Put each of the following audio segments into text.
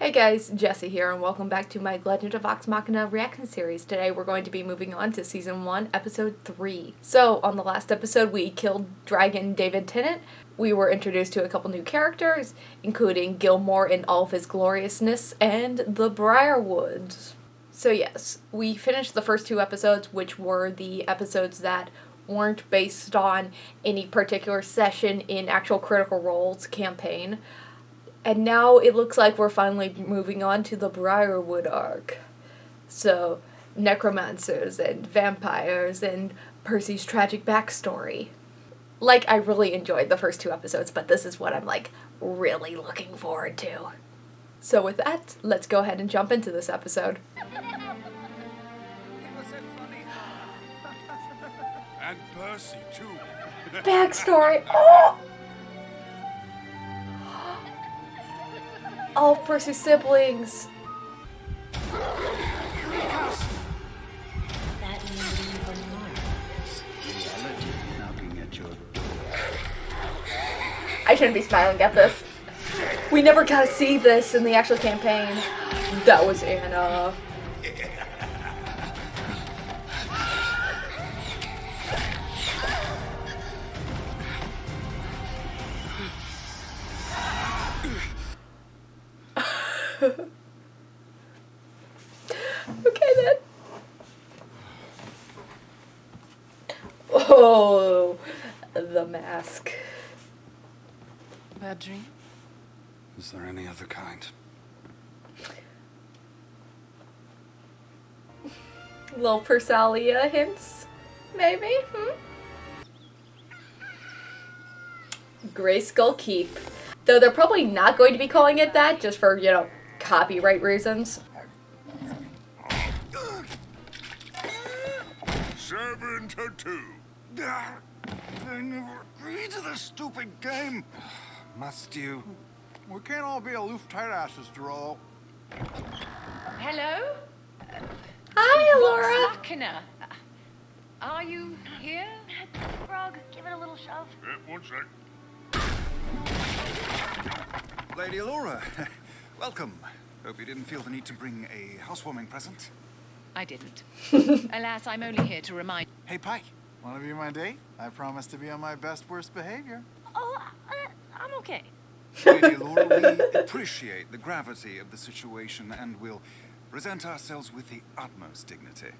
Hey guys, Jesse here, and welcome back to my Legend of Vox Machina reaction series. Today we're going to be moving on to Season 1, Episode 3. So, on the last episode we killed Dragon David Tennant. We were introduced to a couple new characters, including Gilmore in all of his gloriousness, and the Briarwoods. So yes, we finished the first two episodes, which were the episodes that weren't based on any particular session in actual Critical Role's campaign. And now it looks like we're finally moving on to the Briarwood arc. So, necromancers and vampires and Percy's tragic backstory. Like, I really enjoyed the first two episodes, but this is what I'm, really looking forward to. So with that, let's go ahead and jump into this episode. And Percy, too. Backstory! Oh! All of Percy's siblings. That means even more. Reality knocking at your door. I shouldn't be smiling at this. We never got to see this in the actual campaign. That was Anna. Okay then. Oh, the mask. Bad dream? Is there any other kind? Little vex'ahlia hints, maybe? Grayskull Keep. Though they're probably not going to be calling it that, just for, copyright reasons. 7 to 2. I never agreed to this stupid game. Must you? We can't all be aloof tight asses, Droll. Hello? Hi, Vox Laura. Machina. Are you here? Frog, give it a little shove. One sec. Lady Laura, welcome. Hope you didn't feel the need to bring a housewarming present. I didn't. Alas, I'm only here to remind... Hey, Pike. Want to be my date? I promise to be on my best worst behavior. Oh, I'm okay. Lady Laura, we appreciate the gravity of the situation and will present ourselves with the utmost dignity.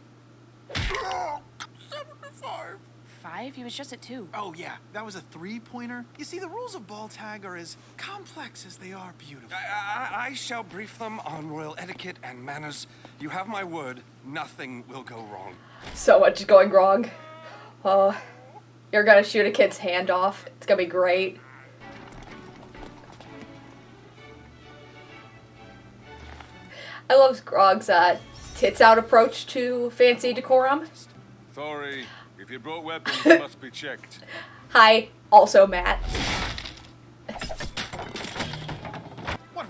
75. 5? He was just at 2. Oh, yeah, that was a 3-pointer. You see, the rules of ball tag are as complex as they are beautiful. I shall brief them on royal etiquette and manners. You have my word, nothing will go wrong. So much is going wrong. Oh, you're gonna shoot a kid's hand off. It's gonna be great. I love Grog's tits out approach to fancy decorum. Sorry, if you brought weapons, they must be checked. Hi, also Matt.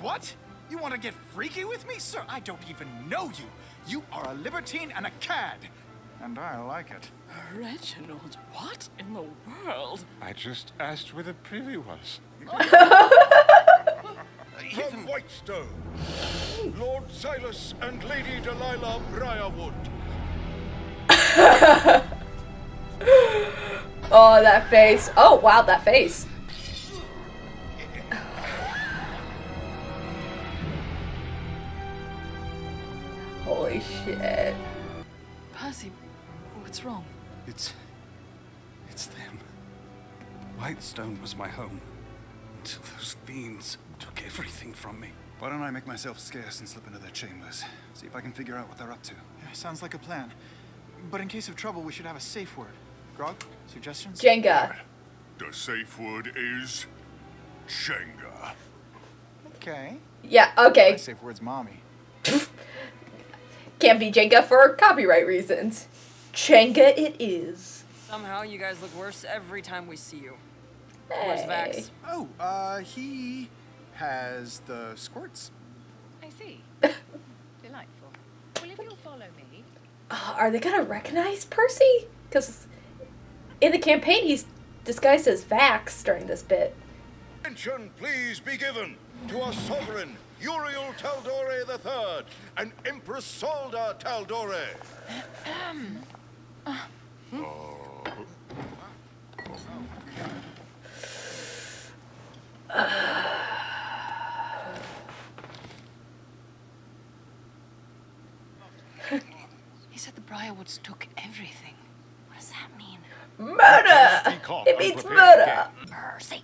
What? You want to get freaky with me? Sir, I don't even know you. You are a libertine and a cad. And I like it. Reginald, what in the world? I just asked where the privy was. From Whitestone, Lord Silas and Lady Delilah Briarwood. Oh, that face. Oh, wow, that face. Holy shit. Percy, what's wrong? It's them. Whitestone was my home until those fiends took everything from me. Why don't I make myself scarce and slip into their chambers? See if I can figure out what they're up to. Yeah, sounds like a plan. But in case of trouble, we should have a safe word. Grog, suggestions? Jenga. The safe word is Jenga. Okay. Yeah, My okay. safe word's mommy. Can't be Jenga for copyright reasons. Jenga it is. Somehow you guys look worse every time we see you. Where's Hey. Vax? Oh, he has the squirts. I see. Delightful. Well, if you'll follow me... Are they gonna recognize Percy? Because in the campaign he's disguised as Vax during this bit. Attention please be given to our sovereign Uriel Taldore III and Empress Solda Taldore. He said the Briarwoods took everything. What does that mean? Murder! It means murder! Mercy.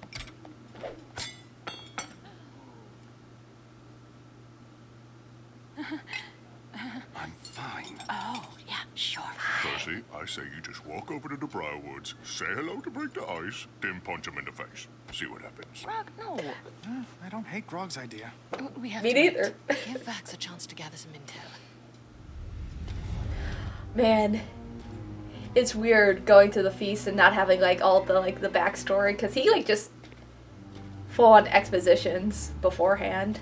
I'm fine. Oh, yeah, sure. Percy, I say you just walk over to the Briarwoods, say hello to break the ice, then punch him in the face. See what happens. Grog, no. I don't hate Grog's idea. We have Me to wait. neither. Give Vax a chance to gather some intel. Man, it's weird going to the feast and not having like all the like the backstory, because he like just full on expositions beforehand.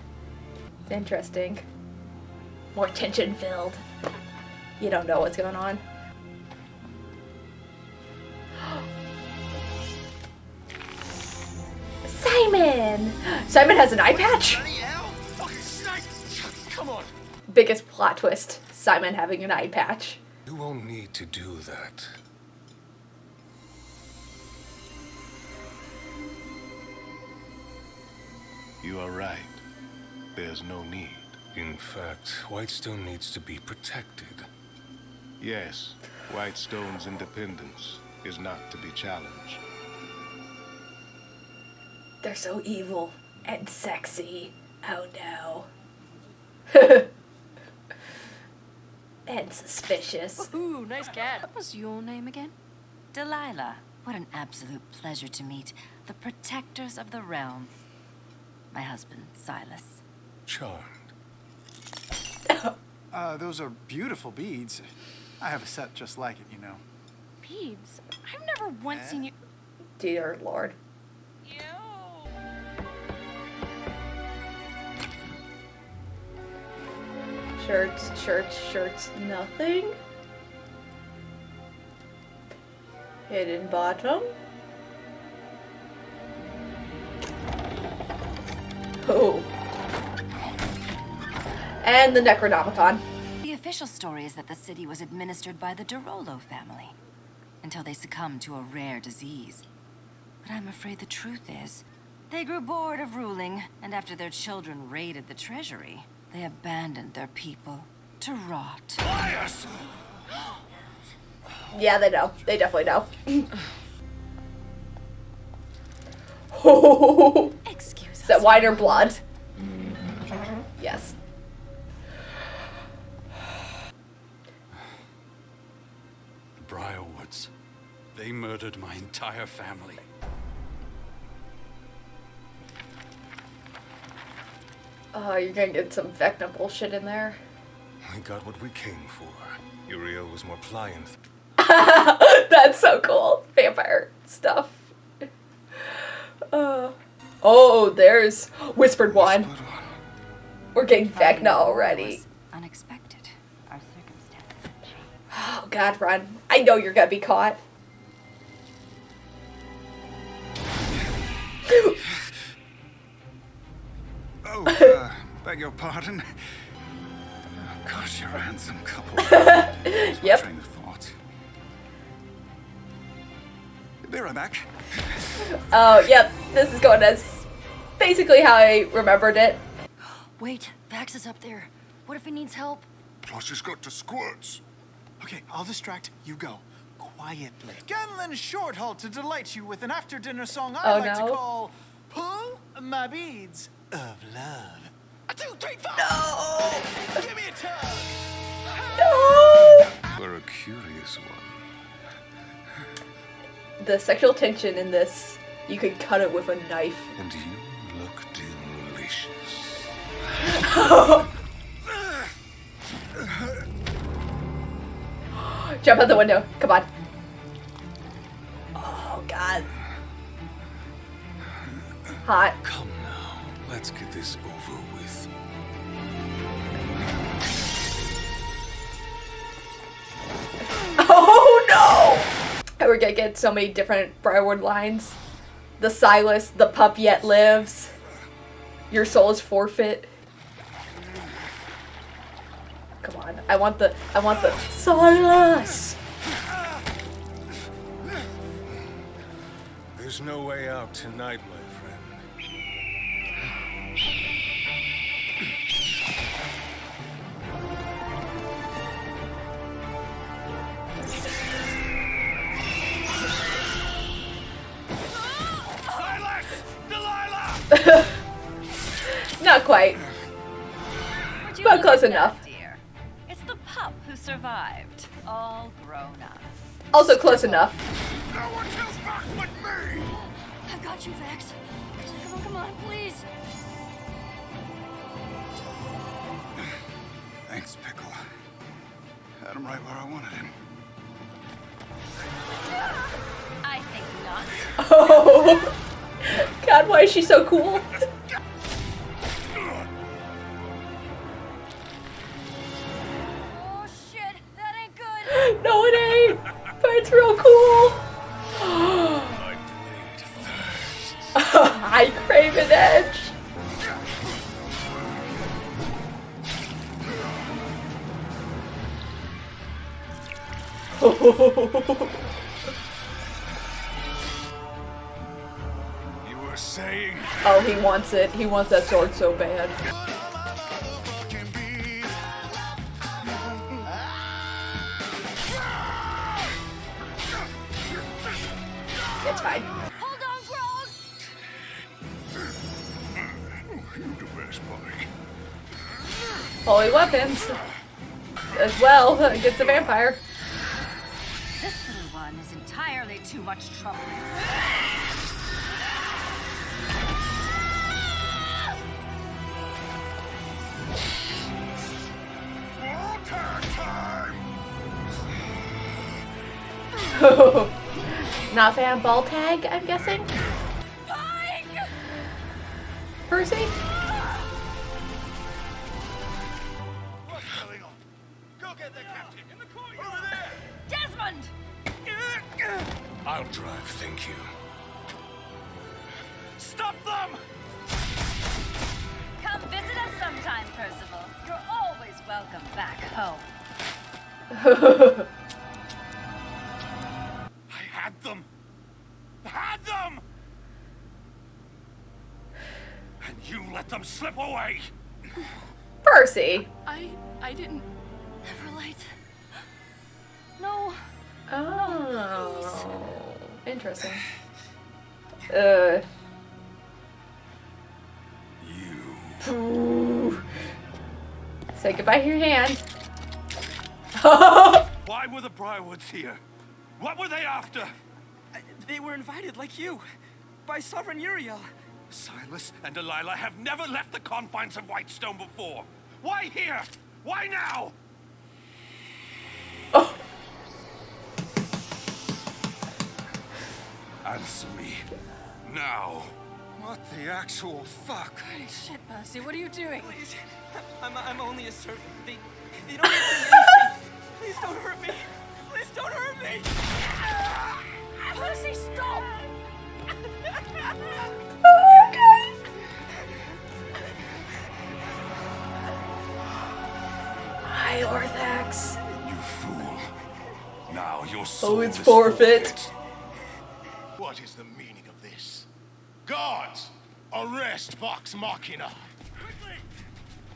It's interesting. More tension filled. You don't know what's going on. Simon! Simon has an eye patch? Come on. Biggest plot twist. Simon having an eye patch. You won't need to do that. You are right. There's no need. In fact, Whitestone needs to be protected. Yes, Whitestone's independence is not to be challenged. They're so evil and sexy. Oh no. And suspicious. Ooh, nice cat. What was your name again? Delilah. What an absolute pleasure to meet the protectors of the realm. My husband, Silas. Charmed. Those are beautiful beads. I have a set just like it, you know. Beads? I've never once seen you. Dear Lord. Ew. Shirts, shirts, shirts, nothing. Hidden bottom. Oh. And the Necronomicon. The official story is that the city was administered by the Derolo family until they succumbed to a rare disease. But I'm afraid the truth is, they grew bored of ruling, and after their children raided the treasury, they abandoned their people to rot. Yeah, they know. They definitely know. Oh, Excuse is us. that wine or blood? Yes. The Briarwoods. They murdered my entire family. Oh, you're gonna get some Vecna bullshit in there. We got what we came for. Uriel was more pliant. That's so cool. Vampire stuff. Oh, there's Whispered One. We're getting Vecna already. Was unexpected. Our circumstances have changed. Oh God, run. I know you're gonna be caught. Oh, beg your pardon. Oh, gosh, you're a handsome couple. Yep. Train of thought. Be right back. Oh, yep. This is going as basically how I remembered it. Wait, Vax is up there. What if he needs help? Plus he's got the squirts. Okay, I'll distract. You go. Quietly. Ganlin Shorthalt to delight you with an after-dinner song I Oh, like no. to call Pull My Beads of Love. 1, 2, 3, 4! No! Give me a tug! No! We're a curious one. The sexual tension in this, you could cut it with a knife. And you look delicious. Jump out the window. Come on. Oh, God. Hot. Come now, let's get this over with. Oh, no! We're gonna get so many different Briarwood lines. The Silas, the pup yet lives. Your soul is forfeit. Come on. I want the Silas! There's no way out tonight, my friend. Silas! Delilah! Not quite. Would you But look close at enough. that, dear? It's the pup who survived, all grown up. Also close enough. No one kills back but me! I've got you, Vex. Come on, please. Thanks, Pickle. Had him right where I wanted him. I think not. Oh. God, why is she so cool? Oh shit, that ain't good. No, it ain't. But it's real cool. My blade thirsts. I crave an edge. You were saying... Oh, he wants it. He wants that sword so bad. It's fine. Hold on, Grog. You the best, buddy. Holy weapons. As well against the vampire. This little one is entirely too much trouble. Not fan of ball tag, I'm guessing? Percy? What's going on? Go get the captain! In the corner! Over there! Desmond! I'll drive, thank you. Stop them! Come visit us sometime, Percival. You're always welcome back home. I had them! Had them! And you let them slip away! Percy! I didn't. Never late. No. Oh. Interesting. You... Say goodbye to your hand. Why were the Briarwoods here? What were they after? They were invited, like you, by Sovereign Uriel. Silas and Delilah have never left the confines of Whitestone before. Why here? Why now? Oh. Answer me. Now. What the actual fuck? Shit, Percy, what are you doing? Please, I'm only a servant. They don't give me anything. Please don't hurt me. Please don't hurt me. Percy, stop! Okay. Hi, Orthax. You fool. Now your soul it's is forfeit. What is the meaning of this? Guards! Arrest Vox Machina! Quickly!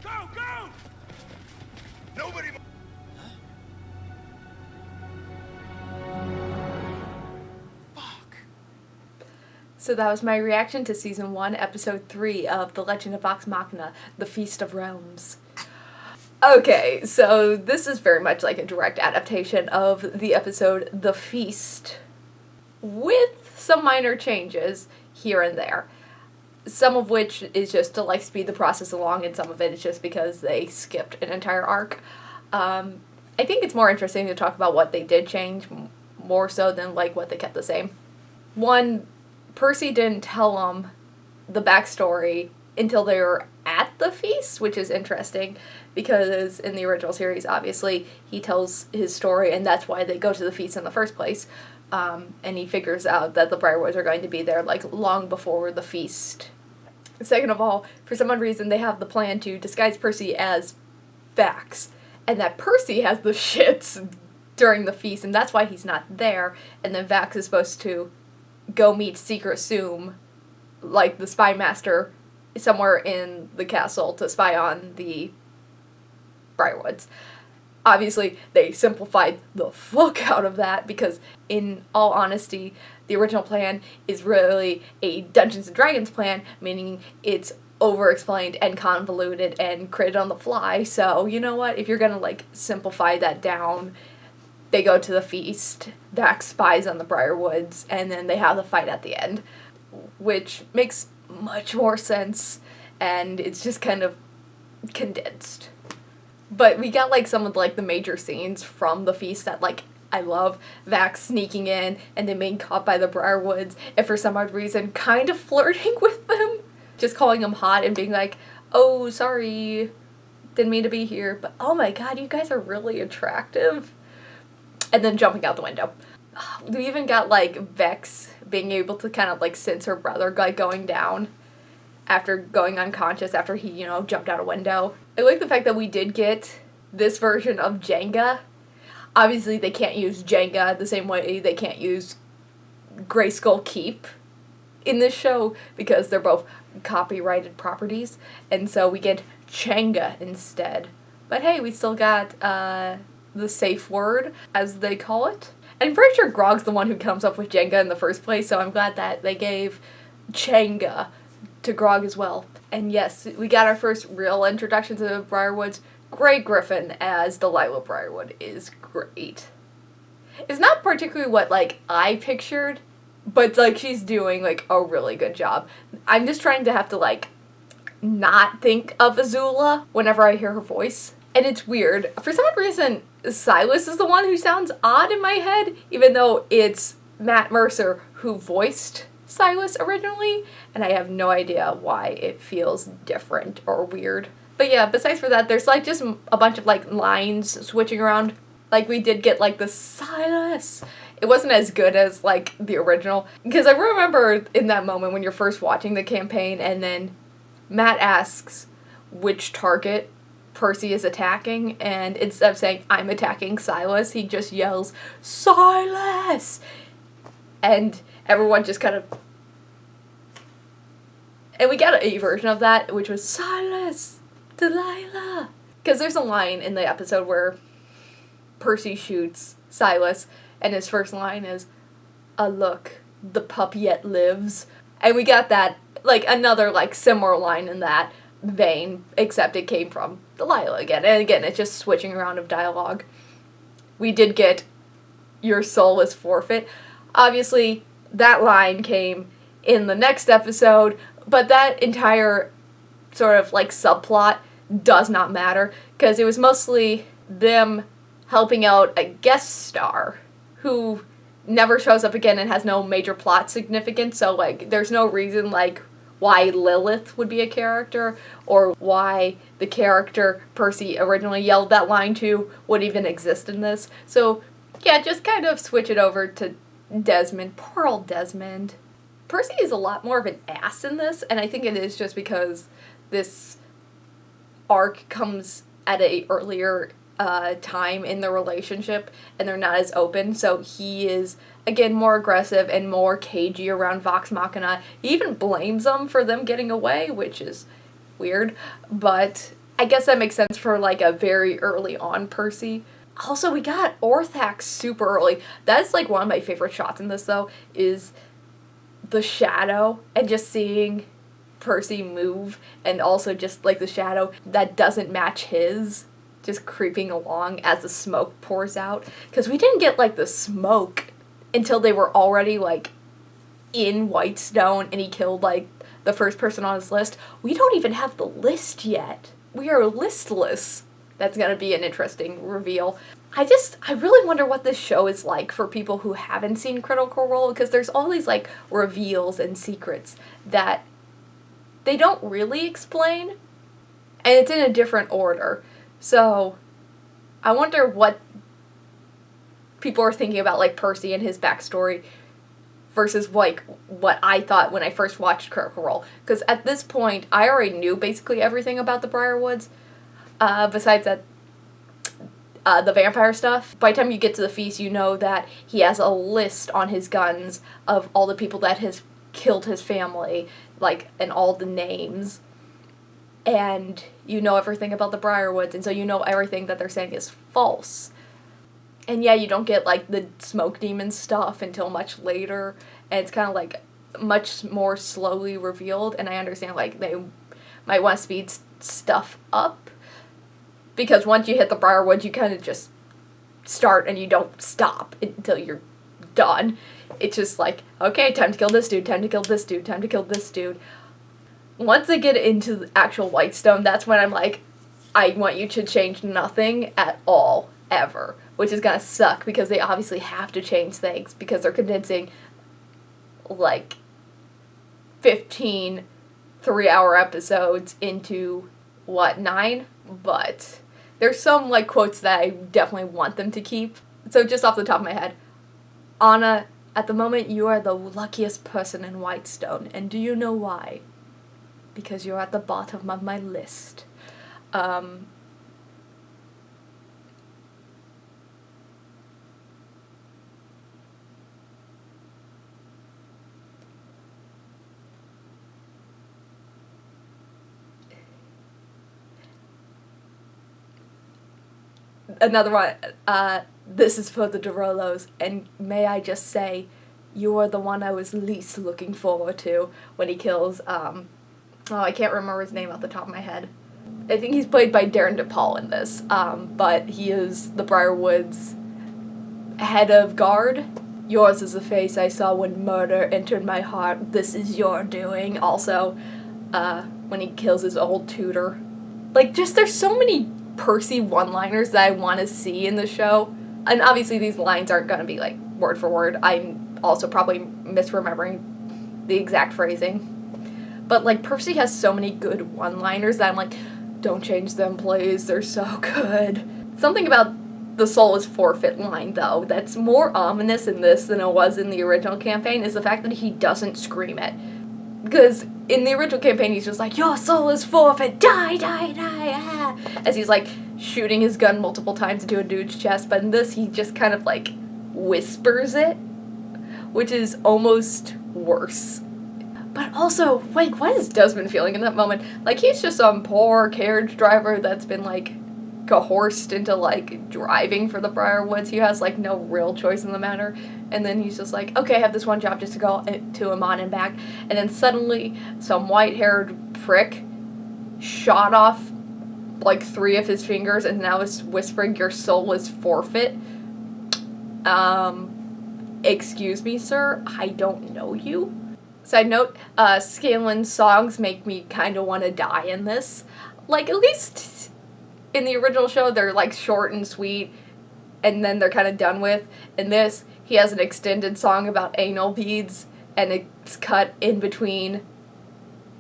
Go, go! Nobody... So that was my reaction to Season 1, Episode 3 of The Legend of Vox Machina, The Feast of Realms. Okay, so this is very much like a direct adaptation of the episode The Feast, with some minor changes here and there. Some of which is just to like speed the process along, and some of it is just because they skipped an entire arc. I think it's more interesting to talk about what they did change, more so than like what they kept the same. One, Percy didn't tell them the backstory until they were at the feast, which is interesting because in the original series, obviously, he tells his story and that's why they go to the feast in the first place. And he figures out that the Briarwoods are going to be there like long before the feast. Second of all, for some odd reason, they have the plan to disguise Percy as Vax and that Percy has the shits during the feast, and that's why he's not there, and then Vax is supposed to go meet Secret Zoom, like the spy master, somewhere in the castle to spy on the Briarwoods. Obviously, they simplified the fuck out of that because, in all honesty, the original plan is really a Dungeons & Dragons plan, meaning it's over-explained and convoluted and created on the fly. So, you know what? If you're gonna, like, simplify that down, they go to the feast, Vax spies on the Briarwoods, and then they have the fight at the end, which makes much more sense, and it's just kind of condensed. But we got, like, some of, like, the major scenes from the feast that, like, I love. Vax sneaking in and then being caught by the Briarwoods and for some odd reason kind of flirting with them. Just calling them hot and being like, oh, sorry, didn't mean to be here, but oh my god, you guys are really attractive. And then jumping out the window. We even got, like, Vex being able to kind of, like, sense her brother, like, going down after going unconscious after he, you know, jumped out a window. I like the fact that we did get this version of Jenga. Obviously, they can't use Jenga the same way they can't use Grayskull Keep in this show because they're both copyrighted properties, and so we get Changa instead. But hey, we still got the safe word, as they call it. And I'm pretty sure Grog's the one who comes up with Jenga in the first place, so I'm glad that they gave Changa to Grog as well. And yes, we got our first real introduction to the Briarwoods. Grey Griffin as Delilah Briarwood is great. It's not particularly what, like, I pictured, but, like, she's doing, like, a really good job. I'm just trying to have to, like, not think of Azula whenever I hear her voice. And it's weird. For some reason, Silas is the one who sounds odd in my head, even though it's Matt Mercer who voiced Silas originally, and I have no idea why it feels different or weird. But yeah, besides for that, there's, like, just a bunch of, like, lines switching around. Like, we did get, like, the Silas. It wasn't as good as, like, the original. Because I remember in that moment when you're first watching the campaign, and then Matt asks which target Percy is attacking, and instead of saying, I'm attacking Silas, he just yells, Silas! And everyone just kind of... And we got a version of that, which was, Silas! Delilah! Because there's a line in the episode where Percy shoots Silas, and his first line is, look, the pup yet lives. And we got that, like, another, like, similar line in that vein, except it came from Delilah again. And again, it's just switching around of dialogue. We did get, your soul is forfeit. Obviously, that line came in the next episode, but that entire sort of, like, subplot does not matter, because it was mostly them helping out a guest star who never shows up again and has no major plot significance, so, like, there's no reason, like, why Lilith would be a character, or why the character Percy originally yelled that line to would even exist in this. So, yeah, just kind of switch it over to Desmond. Poor old Desmond. Percy is a lot more of an ass in this, and I think it is just because this arc comes at a earlier time in the relationship, and they're not as open, so he is, again, more aggressive and more cagey around Vox Machina. He even blames them for them getting away, which is weird, but I guess that makes sense for, like, a very early on Percy. Also, we got Orthax super early. That's, like, one of my favorite shots in this, though, is the shadow, and just seeing Percy move, and also just, like, the shadow that doesn't match his, just creeping along as the smoke pours out. Because we didn't get, like, the smoke until they were already, like, in Whitestone, and he killed, like, the first person on his list. We don't even have the list yet. We are listless. That's gonna be an interesting reveal. I really wonder what this show is like for people who haven't seen Critical Role, because there's all these, like, reveals and secrets that they don't really explain, and it's in a different order. So, I wonder what people are thinking about, like, Percy and his backstory versus, like, what I thought when I first watched Critical Role. Because at this point, I already knew basically everything about the Briarwoods, besides that the vampire stuff. By the time you get to the feast, you know that he has a list on his guns of all the people that has killed his family, like, and all the names. And you know everything about the Briarwoods, and so you know everything that they're saying is false. And yeah, you don't get, like, the smoke demon stuff until much later, and it's kind of, like, much more slowly revealed, and I understand, like, they might want to speed stuff up, because once you hit the Briarwoods, you kind of just start and you don't stop until you're done. It's just like, okay, time to kill this dude, time to kill this dude, time to kill this dude. Once they get into the actual Whitestone, that's when I'm like, I want you to change nothing at all, ever. Which is gonna suck, because they obviously have to change things, because they're condensing, like, 15 3-hour episodes into, 9? But there's some, like, quotes that I definitely want them to keep. So just off the top of my head, Anna, at the moment you are the luckiest person in Whitestone, and do you know why? Because you're at the bottom of my list. Another one, this is for the Derolos, and may I just say, you are the one I was least looking forward to when he kills, I can't remember his name off the top of my head. I think he's played by Darren DePaul in this, but he is the Briarwoods' head of guard. Yours is the face I saw when murder entered my heart. This is your doing. Also, when he kills his old tutor. Like, just there's so many Percy one-liners that I want to see in the show. And obviously these lines aren't going to be, like, word for word. I'm also probably misremembering the exact phrasing. But, like, Percy has so many good one-liners that I'm like, don't change them, please. They're so good. Something about the soul is forfeit line, though, that's more ominous in this than it was in the original campaign, is the fact that he doesn't scream it. Because in the original campaign, he's just like, your soul is forfeit, die, die, die, ah, as he's, like, shooting his gun multiple times into a dude's chest, but in this, he just kind of, like, whispers it, which is almost worse. But also, like, what is Desmond feeling in that moment? Like, he's just some poor carriage driver that's been, like, coerced into, like, driving for the Briarwoods. He has, like, no real choice in the matter. And then he's just like, okay, I have this one job just to go to Amon and back. And then suddenly, some white-haired prick shot off, like, 3 of his fingers and now is whispering, your soul is forfeit. Excuse me, sir? I don't know you. Side note, Scanlan's songs make me kind of want to die in this. Like, at least in the original show, they're, like, short and sweet, and then they're kind of done with. In this, he has an extended song about anal beads, and it's cut in between,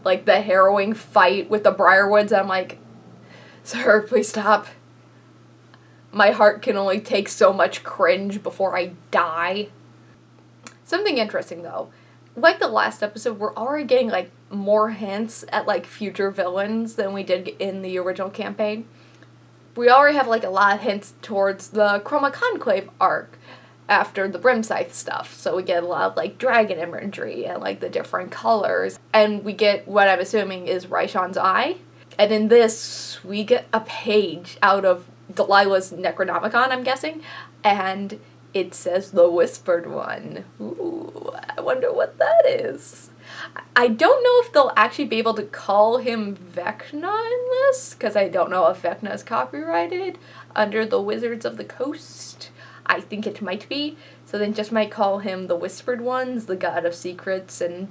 like, the harrowing fight with the Briarwoods. I'm like, sir, please stop. My heart can only take so much cringe before I die. Something interesting, though. Like the last episode, we're already getting, like, more hints at, like, future villains than we did in the original campaign. We already have, like, a lot of hints towards the Chroma Conclave arc after the Brimscythe stuff. So we get a lot of, like, dragon imagery and, like, the different colors. And we get what I'm assuming is Raishan's eye. And in this, we get a page out of Delilah's Necronomicon, I'm guessing. And it says the Whispered One. Ooh, I wonder what that is. I don't know if they'll actually be able to call him Vecna in this, because I don't know if Vecna is copyrighted under the Wizards of the Coast. I think it might be, so they just might call him the Whispered Ones, the God of Secrets, and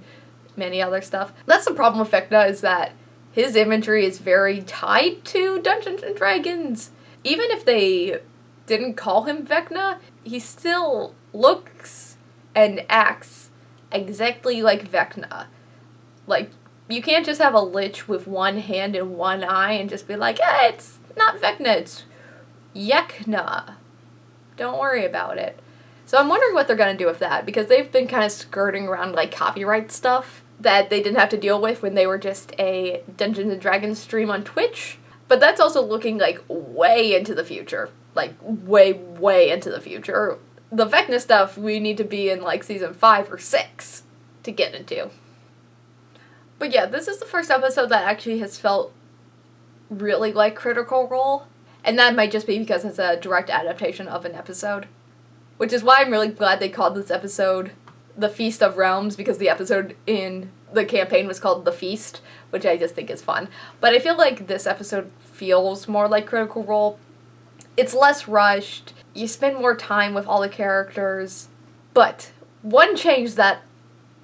many other stuff. That's the problem with Vecna, is that his imagery is very tied to Dungeons & Dragons. Even if they didn't call him Vecna, he still looks and acts exactly like Vecna. Like, you can't just have a lich with one hand and one eye and just be like, hey, it's not Vecna, it's Yekna. Don't worry about it. So I'm wondering what they're going to do with that, because they've been kind of skirting around, like, copyright stuff that they didn't have to deal with when they were just a Dungeons & Dragons stream on Twitch. But that's also looking, like, way into the future. Like, way, way into the future. The Vecna stuff we need to be in, like, season 5 or 6 to get into. But yeah, this is the first episode that actually has felt really like Critical Role. And that might just be because it's a direct adaptation of an episode. Which is why I'm really glad they called this episode The Feast of Realms, because the episode in the campaign was called The Feast, which I just think is fun. But I feel like this episode feels more like Critical Role. It's less rushed. You spend more time with all the characters. But one change that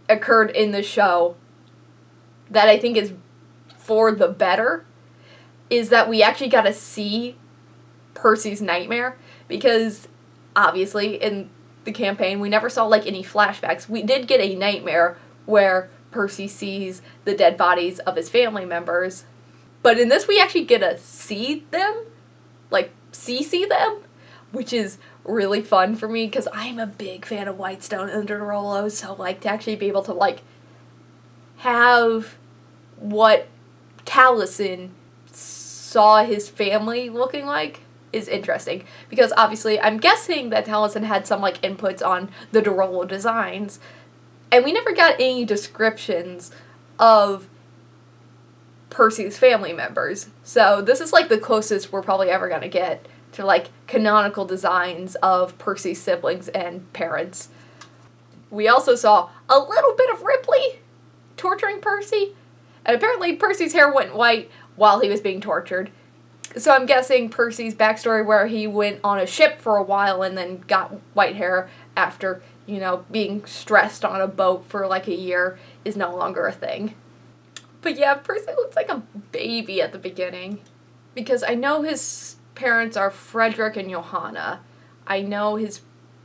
occurred in the show that I think is for the better is that we actually got to see Percy's nightmare, because obviously in the campaign we never saw like any flashbacks. We did get a nightmare where Percy sees the dead bodies of his family members, but in this we actually get to see them, like see them, which is really fun for me because I'm a big fan of Whitestone and Derolo, so like to actually be able to like have what Taliesin saw his family looking like is interesting, because obviously I'm guessing that Taliesin had some like inputs on the Derolo designs, and we never got any descriptions of Percy's family members. So this is like the closest we're probably ever gonna get to like canonical designs of Percy's siblings and parents. We also saw a little bit of Ripley torturing Percy, and apparently Percy's hair went white while he was being tortured. So I'm guessing Percy's backstory, where he went on a ship for a while and then got white hair after, you know, being stressed on a boat for like a year, is no longer a thing. But yeah, Percy looks like a baby at the beginning, because I know his parents are Frederick and Johanna. I know his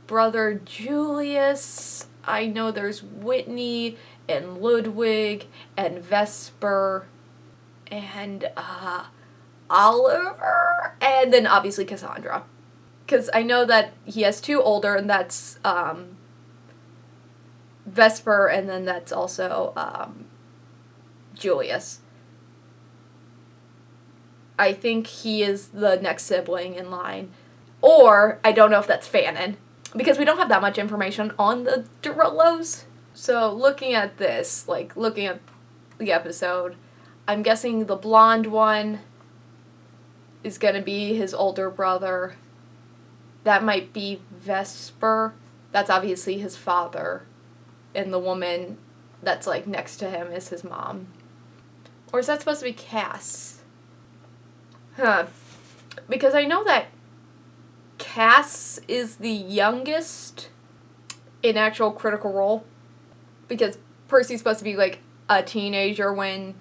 brother Julius. I know there's Whitney and Ludwig and Vesper and Oliver, and then obviously Cassandra. Because I know that he has two older, and that's Vesper, and then that's also Julius. I think he is the next sibling in line. Or, I don't know if that's Fanon, because we don't have that much information on the Derolos. So, looking at this, like, looking at the episode, I'm guessing the blonde one is going to be his older brother. That might be Vesper. That's obviously his father. And the woman that's, like, next to him is his mom. Or is that supposed to be Cass? Huh. Because I know that Cass is the youngest in actual Critical Role. Because Percy's supposed to be, like, a teenager when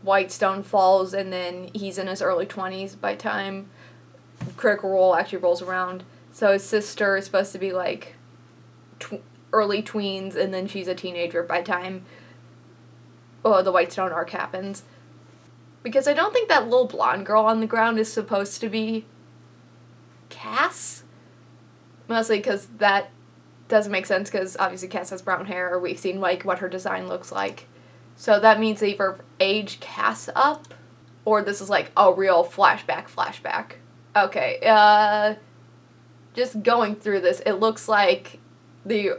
Whitestone falls, and then he's in his early 20s by the time Critical Role actually rolls around. So his sister is supposed to be, like, early tweens, and then she's a teenager by the time the Whitestone arc happens. Because I don't think that little blonde girl on the ground is supposed to be Cass. Mostly because that doesn't make sense, because obviously Cass has brown hair. We've seen, like, what her design looks like. So that means they either age Cass up, or this is, like, a real flashback. Okay, just going through this, it looks like the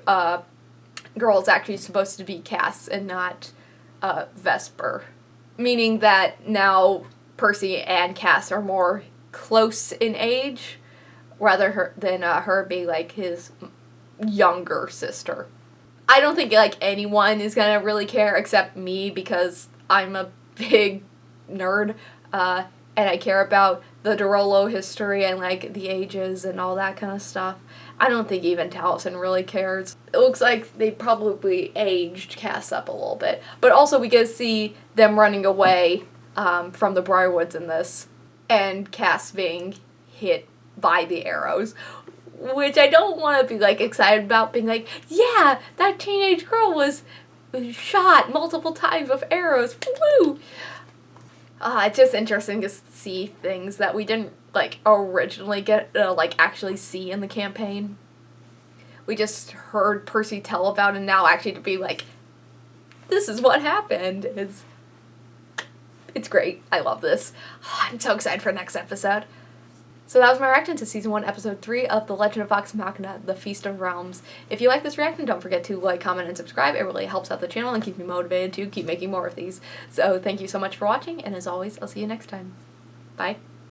girl is actually supposed to be Cass and not Vesper. Meaning that now Percy and Cass are more close in age, rather than her be, like, his younger sister. I don't think, like, anyone is gonna really care except me, because I'm a big nerd, and I care about the Derolo history and, like, the ages and all that kind of stuff. I don't think even Taliesin really cares. It looks like they probably aged Cass up a little bit. But also we get to see them running away from the Briarwoods in this, and Cass being hit by the arrows, which I don't want to be, like, excited about, being like, yeah, that teenage girl was shot multiple times with arrows. Woo! It's just interesting to see things that we didn't, like, originally get to, like, actually see in the campaign. We just heard Percy tell about it, and now actually to be like, this is what happened. It's great. I love this. I'm so excited for the next episode. So that was my reaction to Season 1, Episode 3 of The Legend of Vox Machina, The Feast of Realms. If you like this reaction, don't forget to like, comment, and subscribe. It really helps out the channel and keeps me motivated to keep making more of these. So thank you so much for watching, and as always, I'll see you next time. Bye.